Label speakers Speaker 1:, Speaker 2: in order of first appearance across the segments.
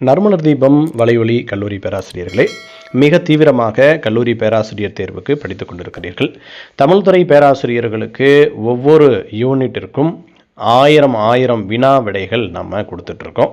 Speaker 1: நறுமலர் தீபம் வலையொலி கல்லூரி பேராசிரியர்களே, மிக தீவிரமாக கல்லூரி பேராசிரியர் தேர்வுக்கு படித்துக் கொண்டிருக்கிறீர்கள். தமிழ்துறை பேராசிரியர்களுக்கு ஒவ்வொரு யூனிட்டிற்கும் 1000 வினா விடைகள் நம்ம கொடுத்துட்ருக்கோம்.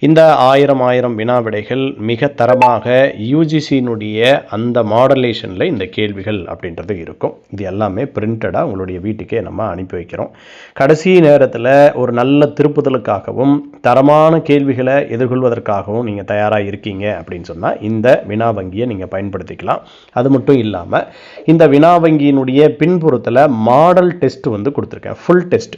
Speaker 1: இந்த 1000 வினா விடைகள் மிக தரமாக யூஜிசியினுடைய அந்த மாடலேஷனில் இந்த கேள்விகள் அப்படின்றது இருக்கும். இது எல்லாமே பிரிண்டடாக உங்களுடைய வீட்டுக்கே நம்ம அனுப்பி வைக்கிறோம். கடைசி நேரத்தில் ஒரு நல்ல திருப்புதலுக்காகவும் தரமான கேள்விகளை எதிர்கொள்வதற்காகவும் நீங்கள் தயாராக இருக்கீங்க அப்படின்னு சொன்னால் இந்த வினா வங்கியை நீங்கள் பயன்படுத்திக்கலாம். அது மட்டும் இல்லாமல் இந்த வினா வங்கியினுடைய பின்புறத்தில் மாடல் டெஸ்ட் கொடுத்துருக்கேன். ஃபுல் டெஸ்ட்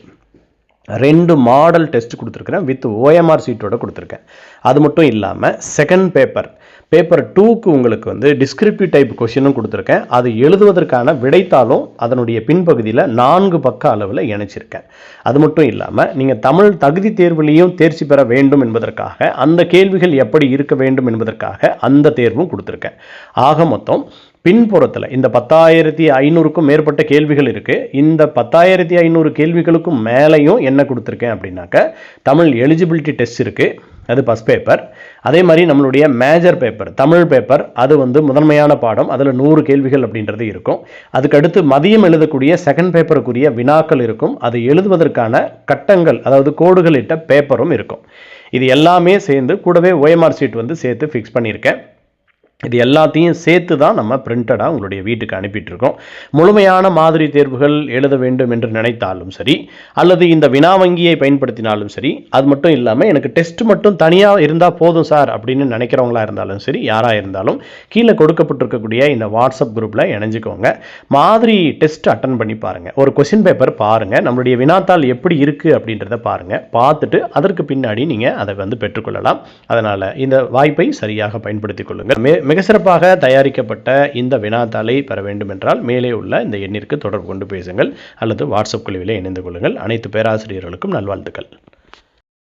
Speaker 1: 2 மாடல் டெஸ்ட் கொடுத்துருக்கிறேன், வித் ஓஎம்ஆர் சீட்டோட கொடுத்துருக்கேன். அது மட்டும் இல்லாமல் செகண்ட் பேப்பர் 2க்கு உங்களுக்கு டிஸ்கிரிப்டிவ் டைப் கொஷினும் கொடுத்துருக்கேன். அது எழுதுவதற்கான விடைத்தாளும் அதனுடைய பின்பகுதியில் 4 பக்க அளவில் இணைச்சிருக்கேன். அது மட்டும் இல்லாமல் நீங்கள் தமிழ் தகுதி தேர்வுலையும் தேர்ச்சி பெற வேண்டும் என்பதற்காக அந்த கேள்விகள் எப்படி இருக்க வேண்டும் என்பதற்காக அந்த தேர்வும் கொடுத்துருக்கேன். ஆக மொத்தம் பின்புறத்தில் இந்த 10,500க்கும் மேற்பட்ட கேள்விகள் இருக்குது. இந்த 10,500 கேள்விகளுக்கும் மேலேயும் என்ன கொடுத்துருக்கேன் அப்படின்னாக்க தமிழ் எலிஜிபிலிட்டி டெஸ்ட் இருக்குது, அது ஃபஸ்ட் பேப்பர். அதே மாதிரி நம்மளுடைய மேஜர் பேப்பர் தமிழ் பேப்பர், அது முதன்மையான பாடம், அதில் 100 கேள்விகள் அப்படின்றது இருக்கும். அதுக்கடுத்து மதியம் எழுதக்கூடிய செகண்ட் பேப்பருக்குரிய வினாக்கள் இருக்கும். அது எழுதுவதற்கான கட்டங்கள், அதாவது கோடுகள் இட்ட பேப்பரும் இருக்கும். இது எல்லாமே சேர்ந்து கூடவே ஓஎம்ஆர் சீட் சேர்த்து ஃபிக்ஸ் பண்ணியிருக்கேன். இது எல்லாத்தையும் சேர்த்து தான் நம்ம பிரிண்டடாக உங்களுடைய வீட்டுக்கு அனுப்பிட்டுருக்கோம். முழுமையான மாதிரி தேர்வுகள் எழுத வேண்டும் என்று நினைத்தாலும் சரி, அல்லது இந்த வினா வங்கியை பயன்படுத்தினாலும் சரி, அது மட்டும் இல்லாமல் எனக்கு டெஸ்ட் மட்டும் தனியாக இருந்தால் போதும் சார் அப்படின்னு நினைக்கிறவங்களா இருந்தாலும் சரி, யாராக இருந்தாலும் கீழே கொடுக்கப்பட்டிருக்கக்கூடிய இந்த வாட்ஸ்அப் குரூப்பில் இணைஞ்சிக்கோங்க. மாதிரி டெஸ்ட் அட்டன் பண்ணி பாருங்கள். ஒரு கொஸ்டின் பேப்பர் பாருங்கள், நம்மளுடைய வினாத்தாள் எப்படி இருக்குது அப்படின்றத பாருங்கள். பார்த்துட்டு அதற்கு பின்னாடி நீங்கள் அதை பெற்றுக்கொள்ளலாம். அதனால் இந்த வாய்ப்பை சரியாக பயன்படுத்திக் கொள்ளுங்கள். மிக சிறப்பாக தயாரிக்கப்பட்ட இந்த வினாத்தாளை பெற வேண்டும் என்றால் மேலே உள்ள இந்த எண்ணிற்கு தொடர்பு கொண்டு பேசுங்கள் அல்லது வாட்ஸ்அப் குழுவிலே இணைந்து கொள்ளுங்கள். அனைத்து பேராசிரியர்களுக்கும் நல்வாழ்த்துக்கள்.